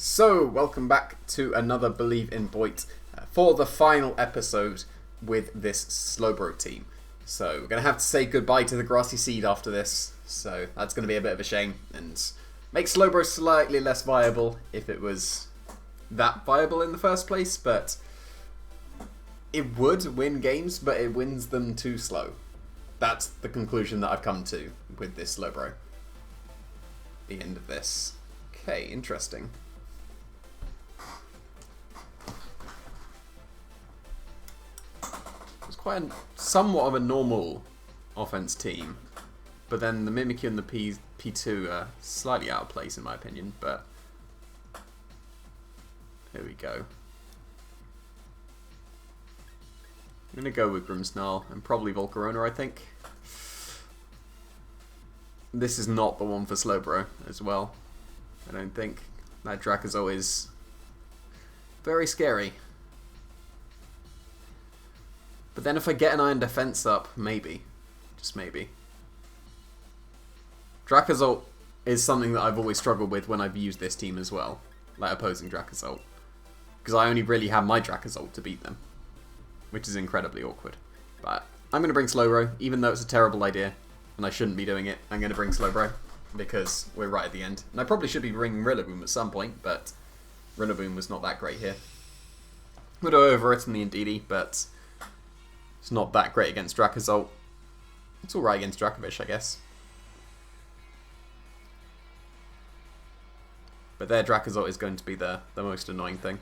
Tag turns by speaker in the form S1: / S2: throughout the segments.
S1: So, welcome back to another Believe in Boyt for the final episode with this Slowbro team. So, we're going to have to say goodbye to the Grassy Seed after this, so that's going to be a bit of a shame, and make Slowbro slightly less viable if it was that viable in the first place, but it would win games, but it wins them too slow. That's the conclusion that I've come to with this Slowbro. The end of this. Okay, interesting. Quite somewhat of a normal offense team, but then the Mimikyu and the P2 are slightly out of place in my opinion, but here we go. I'm going to go with Grimmsnarl and probably Volcarona, I think. This is not the one for Slowbro as well, I don't think. That Dracozolt is very scary. But then if I get an Iron Defense up, maybe. Just maybe. Dracozolt is something that I've always struggled with when I've used this team as well. Like opposing Dracozolt. Because I only really have my Dracozolt to beat them. Which is incredibly awkward. But I'm going to bring Slowbro, even though it's a terrible idea. And I shouldn't be doing it. I'm going to bring Slowbro. Because we're right at the end. And I probably should be bringing Rillaboom at some point. But Rillaboom was not that great here. Would have overwritten the Indeedee, but it's not that great against Dracozolt. It's alright against Dracovish, I guess. But their Dracozolt is going to be the most annoying thing.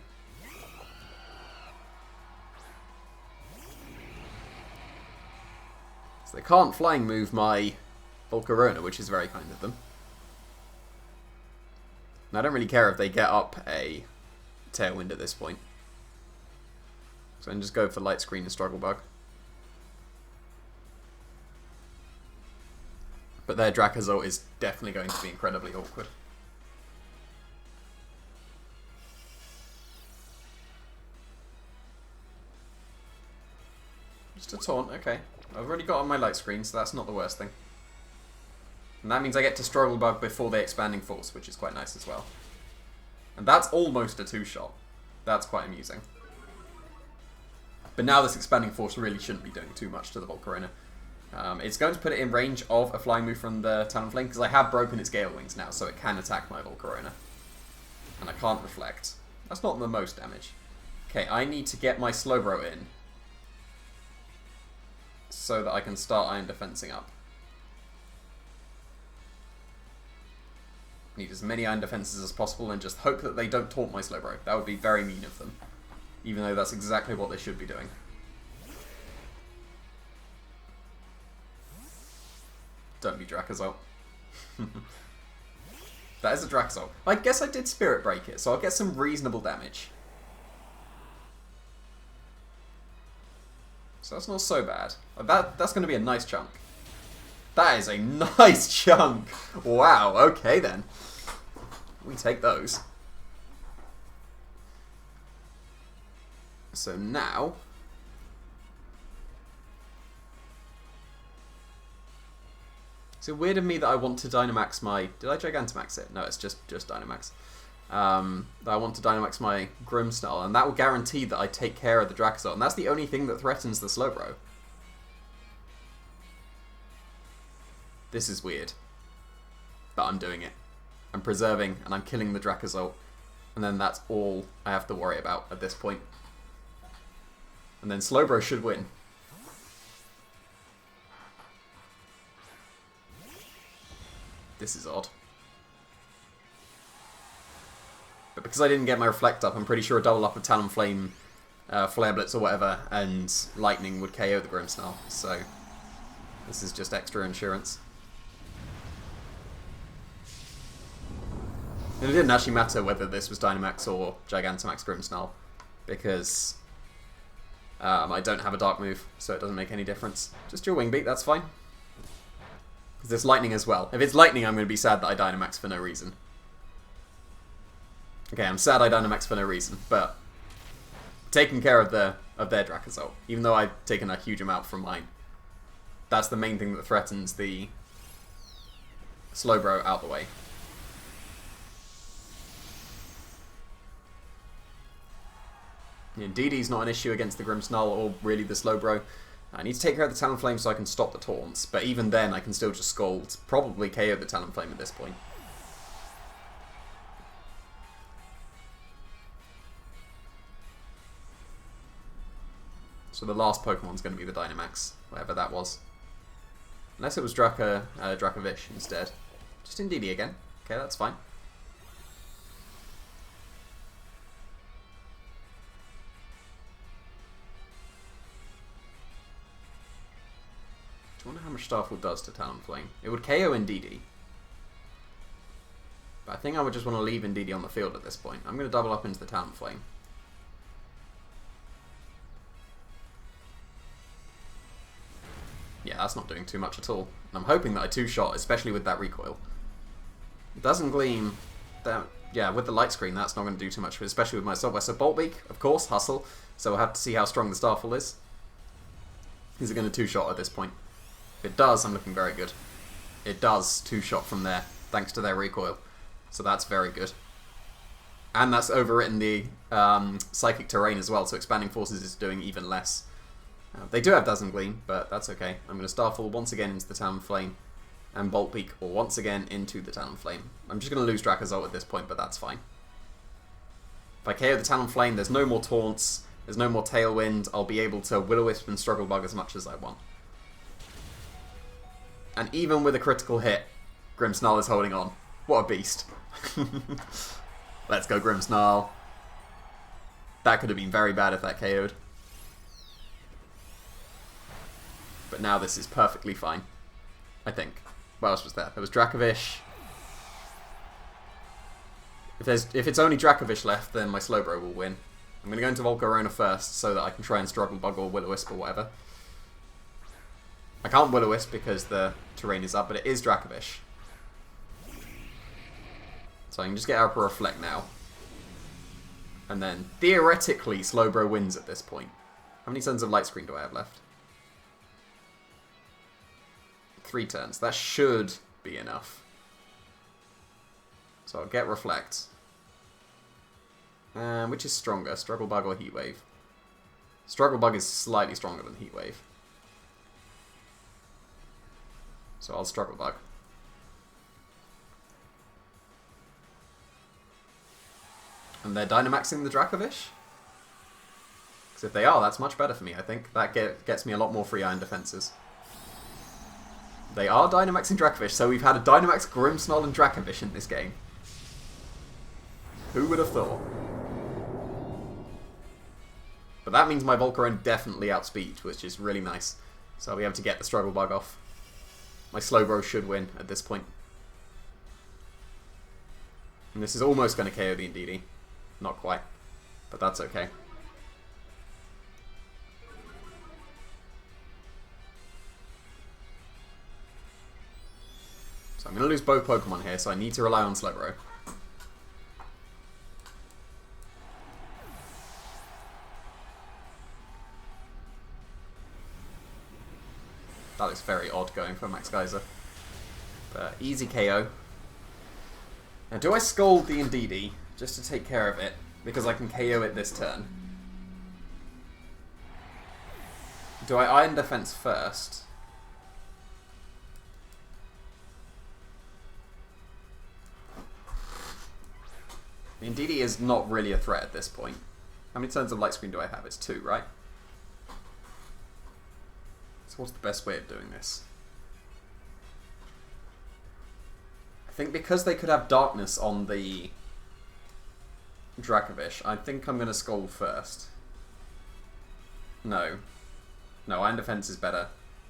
S1: So they can't flying move my Volcarona, which is very kind of them. And I don't really care if they get up a Tailwind at this point. So I can just go for Light Screen and Struggle Bug. But their Dracozolt is definitely going to be incredibly awkward. Just a taunt, okay. I've already got on my light screen, so that's not the worst thing. And that means I get to Struggle Bug before the Expanding Force, which is quite nice as well. And that's almost a two-shot. That's quite amusing. But now this Expanding Force really shouldn't be doing too much to the Volcarona. It's going to put it in range of a flying move from the Talonflame, because I have broken its Gale Wings now, so it can attack my Volcarona. And I can't reflect. That's not the most damage. Okay, I need to get my Slowbro in, so that I can start Iron Defensing up. Need as many Iron Defenses as possible, and just hope that they don't taunt my Slowbro. That would be very mean of them, even though that's exactly what they should be doing. Don't be Dracozolt. That is a Dracozolt. I guess I did Spirit Break it, so I'll get some reasonable damage. So that's not so bad. That's going to be a nice chunk. That is a nice chunk! Wow, okay then. We take those. So now it's weird of me that I want to Dynamax my... Did I Gigantamax it? No, it's just Dynamax. That I want to Dynamax my Grimmsnarl, and that will guarantee that I take care of the Dracozolt, and that's the only thing that threatens the Slowbro. This is weird. But I'm doing it. I'm preserving, and I'm killing the Dracozolt, and then that's all I have to worry about at this point. And then Slowbro should win. This is odd. But because I didn't get my Reflect up, I'm pretty sure a double up of Talonflame, Flare Blitz or whatever, and Lightning would KO the Grimmsnarl. So this is just extra insurance. And it didn't actually matter whether this was Dynamax or Gigantamax Grimmsnarl, because I don't have a Dark move, so it doesn't make any difference. Just your Wing Beat, that's fine. Because there's Lightning as well. If it's Lightning, I'm going to be sad that I Dynamax for no reason. Okay, I'm sad I Dynamax for no reason, but taking care of their Dracozolt, even though I've taken a huge amount from mine. That's the main thing that threatens the Slowbro out the way. DD's not an issue against the Grimmsnarl or really the Slowbro. I need to take care of the Talonflame so I can stop the taunts, but even then I can still just Scald, probably KO the Talonflame at this point. So the last Pokemon's going to be the Dynamax, whatever that was. Unless it was Dracovish instead. Just in DD again. Okay, that's fine. I wonder how much Starfall does to Talonflame. It would KO in DD. But I think I would just want to leave in DD on the field at this point. I'm going to double up into the Talonflame. Yeah, that's not doing too much at all. And I'm hoping that I two-shot, especially with that recoil. Dazzling Gleam, yeah, with the light screen, that's not going to do too much, especially with my Assault Vest. So Bolt Beak, of course, Hustle. So we'll have to see how strong the Starfall is. Is it going to two-shot at this point? If it does, I'm looking very good. It does two-shot from there, thanks to their recoil. So that's very good. And that's overwritten the Psychic Terrain as well, so Expanding Forces is doing even less. They do have Dazzling Gleam, but that's okay. I'm going to Starfall once again into the Talonflame, and Bolt Peak once again into the Talonflame. I'm just going to lose Dracozolt at this point, but that's fine. If I KO the Talonflame, there's no more taunts, there's no more Tailwind, I'll be able to Will-O-Wisp and Struggle Bug as much as I want. And even with a critical hit, Grimmsnarl is holding on. What a beast. Let's go, Grimmsnarl. That could have been very bad if that KO'd. But now this is perfectly fine. I think. What else was there? There was Dracovish. If it's only Dracovish left, then my Slowbro will win. I'm going to go into Volcarona first so that I can try and Struggle Bug or Will-O-Wisp or whatever. I can't Will-O-Wisp because the terrain is up, but it is Dracovish. So I can just get out a Reflect now. And then, theoretically, Slowbro wins at this point. How many turns of Light Screen do I have left? 3 turns. That should be enough. So I'll get Reflect. Which is stronger, Struggle Bug or Heat Wave? Struggle Bug is slightly stronger than Heat Wave. So I'll Struggle Bug. And they're Dynamaxing the Dracovish? Because if they are, that's much better for me, I think. That gets me a lot more free iron defenses. They are Dynamaxing Dracovish, so we've had a Dynamax, Grimmsnarl, and Dracovish in this game. Who would have thought? But that means my Volcarona definitely outspeed, which is really nice. So I'll be able to get the Struggle Bug off. My Slowbro should win at this point. And this is almost going to KO the Indeedee. Not quite. But that's okay. So I'm going to lose both Pokemon here, so I need to rely on Slowbro. That looks very odd going for Max Geyser. But easy KO. Now, do I Scold the Indeedee just to take care of it? Because I can KO it this turn. Do I Iron Defense first? The Indeedee is not really a threat at this point. How many turns of Light Screen do I have? It's 2, right? So what's the best way of doing this? I think because they could have Darkness on the Dracovish, I think I'm going to Scold first. No. No, Iron Defense is better.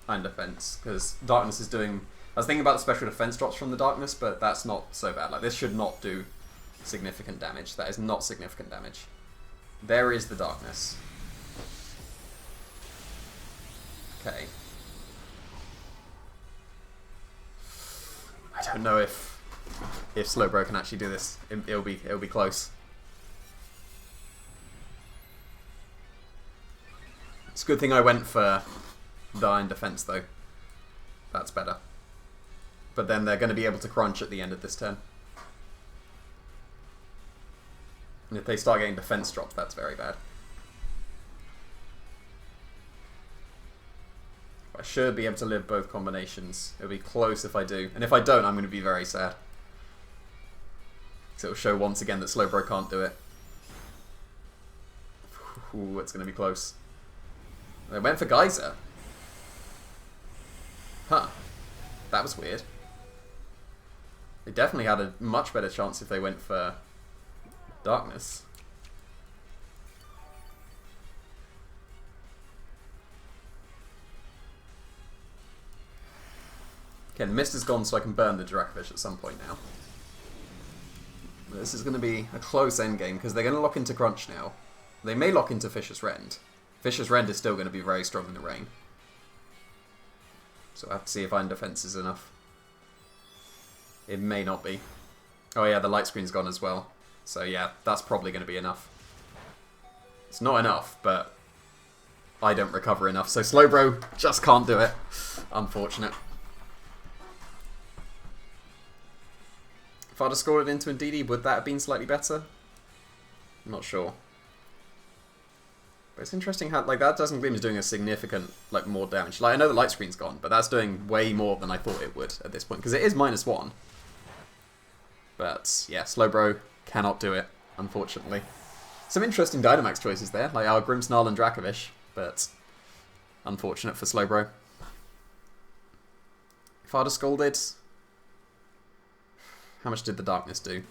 S1: Iron Defense, because Darkness is doing... I was thinking about the special defense drops from the Darkness, but that's not so bad. Like, this should not do significant damage. That is not significant damage. There is the Darkness. Okay. I don't know if Slowbro can actually do this. It'll be close. It's a good thing I went for the Iron Defense though. That's better. But then they're going to be able to crunch at the end of this turn. And if they start getting defense drops, that's very bad. I should be able to live both combinations. It'll be close if I do. And if I don't, I'm going to be very sad. So it'll show once again that Slowbro can't do it. Ooh, it's going to be close. They went for Geyser. Huh. That was weird. They definitely had a much better chance if they went for Darkness. Okay, the mist is gone, so I can burn the Dracovish at some point now. This is going to be a close endgame, because they're going to lock into Crunch now. They may lock into Fisher's Rend. Fisher's Rend is still going to be very strong in the rain. So I have to see if Iron Defense is enough. It may not be. Oh yeah, the light screen's gone as well. So yeah, that's probably going to be enough. It's not enough, but I don't recover enough. So Slowbro just can't do it. Unfortunate. If I'd have scored it into Ndidi, would that have been slightly better? I'm not sure. But it's interesting how, like, that Dazzling Gleam is doing a significant, like, more damage. Like, I know the light screen's gone, but that's doing way more than I thought it would at this point, because it is -1. But, yeah, Slowbro cannot do it, unfortunately. Some interesting Dynamax choices there, like our Grimmsnarl and Dracovish, but unfortunate for Slowbro. If I'd have Scalded... How much did the Darkness do?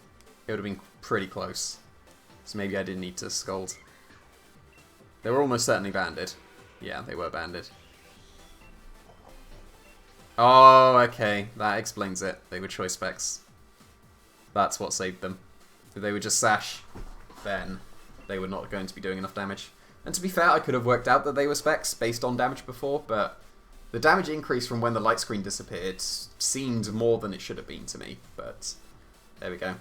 S1: It would have been pretty close. So maybe I didn't need to Scald. They were almost certainly banded. Yeah, they were banded. Oh, okay. That explains it. They were Choice Specs. That's what saved them. If they were just Sash, then they were not going to be doing enough damage. And to be fair, I could have worked out that they were Specs based on damage before, but the damage increase from when the light screen disappeared seemed more than it should have been to me. But there we go.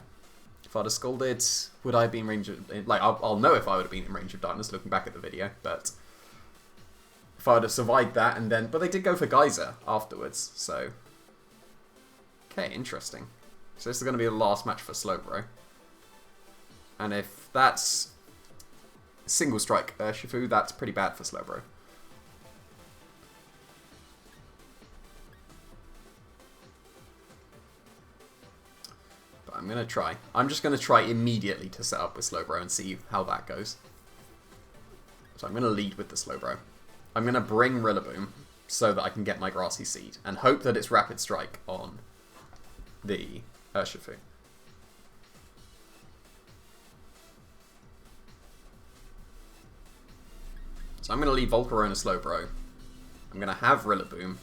S1: If I'd have Scalded, would I have been in range of... Like, I'll know if I would have been in range of Darkness looking back at the video, but... If I would have survived that and then... But they did go for Geyser afterwards, so... Okay, interesting. So this is going to be the last match for Slowbro. And if that's... Single Strike Urshifu, that's pretty bad for Slowbro. I'm going to try. I'm just going to try immediately to set up with Slowbro and see how that goes. So I'm going to lead with the Slowbro. I'm going to bring Rillaboom so that I can get my Grassy Seed and hope that it's Rapid Strike on the Urshifu. So I'm going to leave Volcarona Slowbro. I'm going to have Rillaboom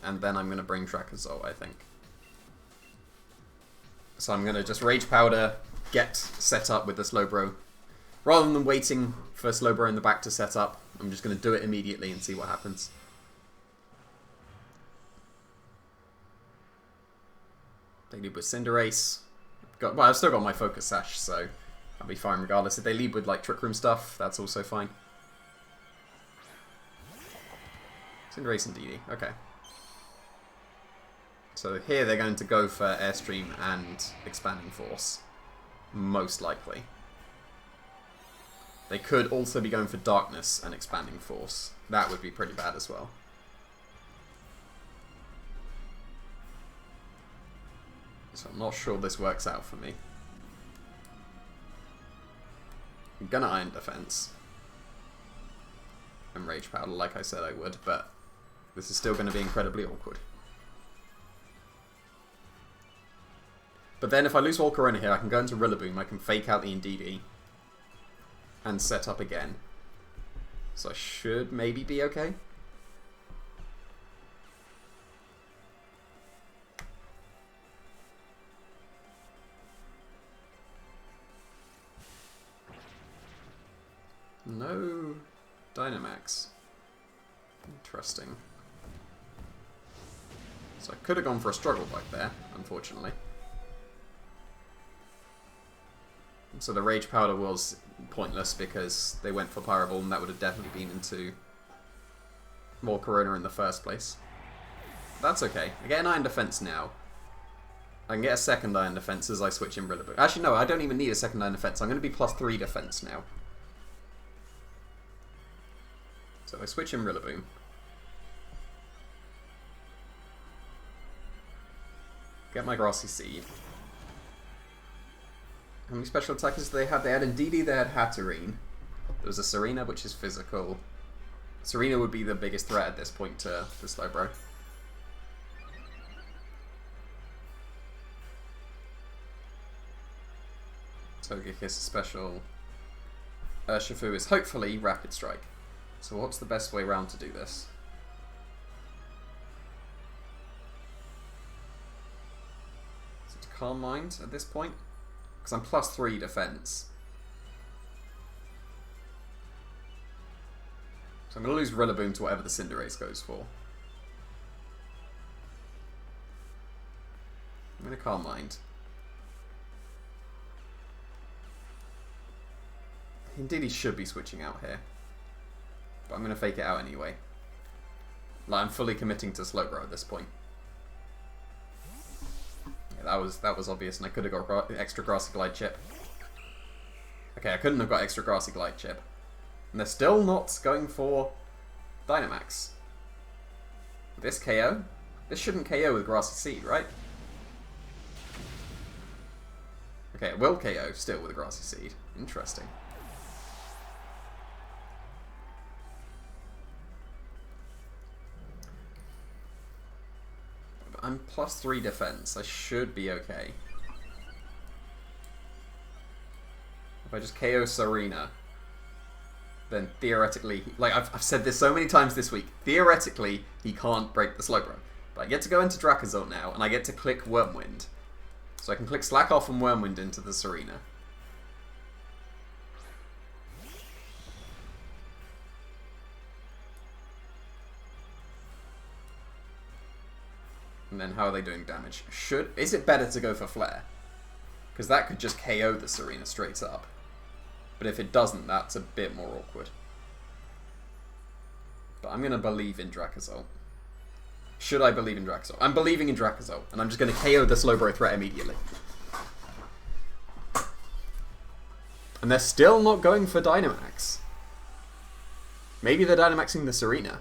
S1: and then I'm going to bring Trakozole, I think. So I'm going to just Rage Powder, get set up with the Slowbro. Rather than waiting for Slowbro in the back to set up, I'm just going to do it immediately and see what happens. They lead with Cinderace. Well, I've still got my Focus Sash, so I'll be fine regardless. If they lead with like Trick Room stuff, that's also fine. Cinderace and Ndidi, okay. So here they're going to go for Airstream and Expanding Force. Most likely. They could also be going for Darkness and Expanding Force. That would be pretty bad as well. So I'm not sure this works out for me. I'm gonna Iron Defense. And Rage Powder like I said I would, but this is still going to be incredibly awkward. But then if I lose Volcarona here, I can go into Rillaboom, I can fake out the Ndidi, and set up again. So I should maybe be okay. No Dynamax. Interesting. So I could have gone for a Struggle Bug there, unfortunately. So the Rage Powder was pointless because they went for Pyro Ball and that would have definitely been into Volcarona in the first place. That's okay. I get an Iron Defense now. I can get a second Iron Defense as I switch in Rillaboom. Actually, no, I don't even need a second Iron Defense. I'm going to be +3 defense now. So I switch in Rillaboom. Get my Grassy Seed. How many special attackers do they have? They had Indeedee, they had Hatterene. There was a Serena, which is physical. Serena would be the biggest threat at this point to Slowbro. Togekiss special. Urshifu is hopefully Rapid Strike. So what's the best way around to do this? Is it to Calm Mind at this point? Because I'm +3 defense. So I'm going to lose Rillaboom to whatever the Cinderace goes for. I'm going to Calm Mind. Indeed, he should be switching out here. But I'm going to fake it out anyway. Like, I'm fully committing to Slowbro at this point. Yeah, that was obvious, and I could have got extra Grassy Glide Chip. Okay, I couldn't have got extra Grassy Glide Chip. And they're still not going for Dynamax. This KO? This shouldn't KO with Grassy Seed, right? Okay, it will KO still with Grassy Seed. Interesting. I'm +3 defense. I should be okay. If I just KO Serena, then theoretically, like I've said this so many times this week, theoretically he can't break the Slowbro. But I get to go into Dracozolt now, and I get to click Wormwind. So I can click Slack Off and Wormwind into the Serena. And then how are they doing damage? Is it better to go for Flare? Because that could just KO the Serena straight up. But if it doesn't, that's a bit more awkward. But I'm going to believe in Dracozolt. Should I believe in Dracozolt? I'm believing in Dracozolt, and I'm just going to KO the Slowbro threat immediately. And they're still not going for Dynamax. Maybe they're Dynamaxing the Serena.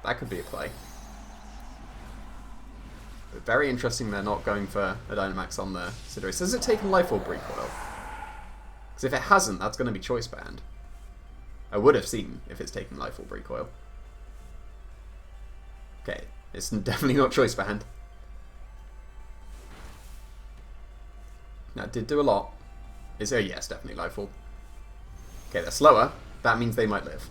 S1: That could be a play. But very interesting they're not going for a Dynamax on the Cinderace. Has it taken Life Orb recoil? Because if it hasn't, that's going to be choice banned. I would have seen if it's taken Life Orb recoil. Okay, it's definitely not choice banned. That did do a lot. Is there? Yes, definitely Life Orb. Okay, they're slower. That means they might live.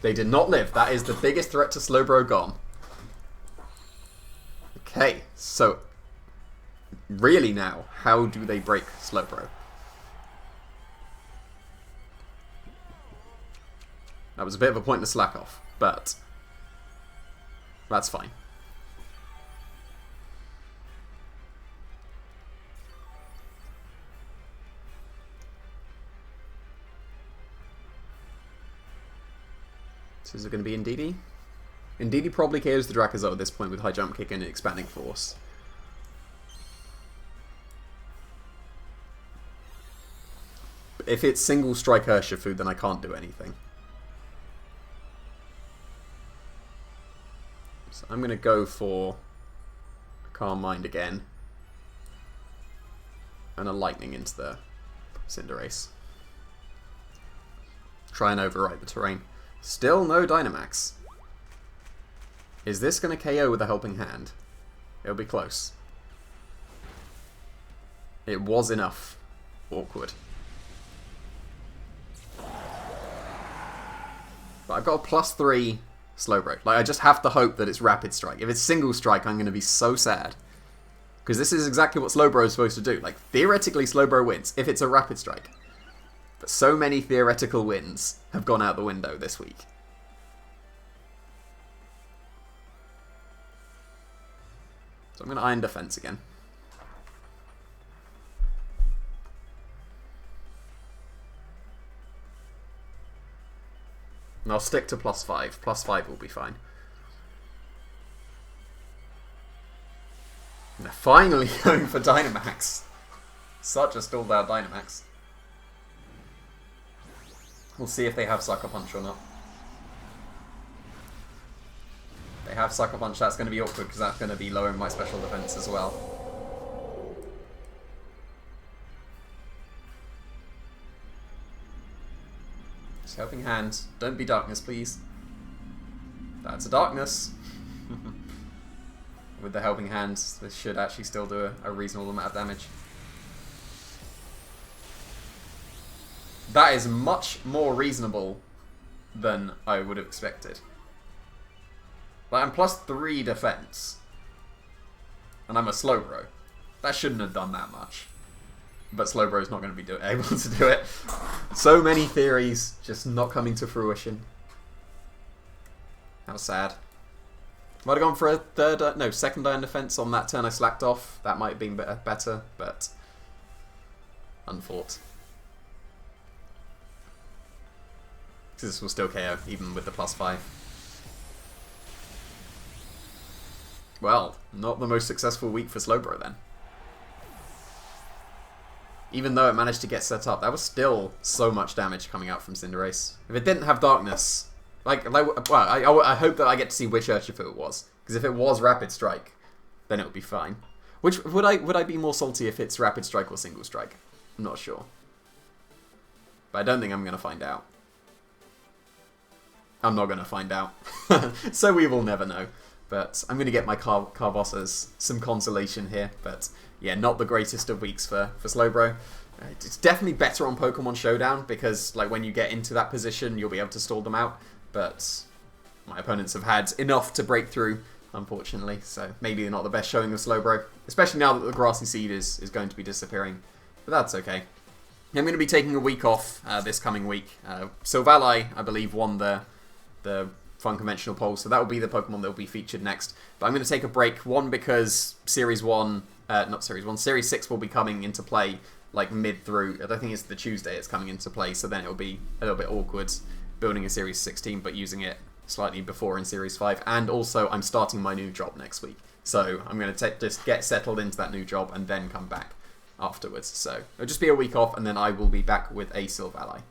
S1: They did not live. That is the biggest threat to Slowbro gone. Okay, so really now, how do they break Slowbro? That was a bit of a pointless slack off, but that's fine. So is it going to be Indeedee? Indeedee probably KOs the Dracozolt at this point with High Jump Kick and Expanding Force. But if it's single strike Urshifu, then I can't do anything. So I'm going to go for Calm Mind again. And a Lightning into the Cinderace. Try and overwrite the terrain. Still no Dynamax. Is this going to KO with a Helping Hand? It'll be close. It was enough. Awkward. But I've got a +3 Slowbro. Like, I just have to hope that it's Rapid Strike. If it's Single Strike, I'm going to be so sad. Because this is exactly what Slowbro is supposed to do. Like, theoretically, Slowbro wins if it's a Rapid Strike. But so many theoretical wins have gone out the window this week. So I'm going to Iron Defense again. And I'll stick to +5. +5 will be fine. And they're finally going for Dynamax. Such a stalled out Dynamax. We'll see if they have Sucker Punch or not. They have Sucker Punch. That's going to be awkward because that's going to be lowering my special defense as well. Just Helping Hand. Don't be Darkness, please. That's a Darkness. With the Helping Hand, this should actually still do a reasonable amount of damage. That is much more reasonable than I would have expected. Like, I'm +3 defense. And I'm a Slowbro. That shouldn't have done that much. But Slowbro's not going to be able to do it. So many theories just not coming to fruition. How sad. Might have gone for a second iron defense on that turn I slacked off. That might have been better, but unfought. Because this will still KO, even with the +5. Well, not the most successful week for Slowbro then. Even though it managed to get set up, that was still so much damage coming out from Cinderace. If it didn't have Darkness, I hope that I get to see which Urshifu it was. Because if it was Rapid Strike, then it would be fine. Which would I be more salty if it's Rapid Strike or Single Strike? I'm not sure. But I don't think I'm going to find out. I'm not going to find out. So we will never know. But I'm going to get my Carbosses some consolation here. But yeah, not the greatest of weeks for Slowbro. It's definitely better on Pokemon Showdown because like when you get into that position, you'll be able to stall them out. But my opponents have had enough to break through, unfortunately. So maybe they're not the best showing of Slowbro. Especially now that the Grassy Seed is going to be disappearing. But that's okay. I'm going to be taking a week off this coming week. Silvally, I believe, won the Fun Conventional poll, so that will be the Pokemon that will be featured next. But I'm going to take a break, one because Series 6 will be coming into play like mid through. I don't think it's the Tuesday it's coming into play, so then it'll be a little bit awkward building a Series 16 but using it slightly before in Series 5. And also I'm starting my new job next week, so I'm going to just get settled into that new job and then come back afterwards. So it'll just be a week off and then I will be back with a Silvally.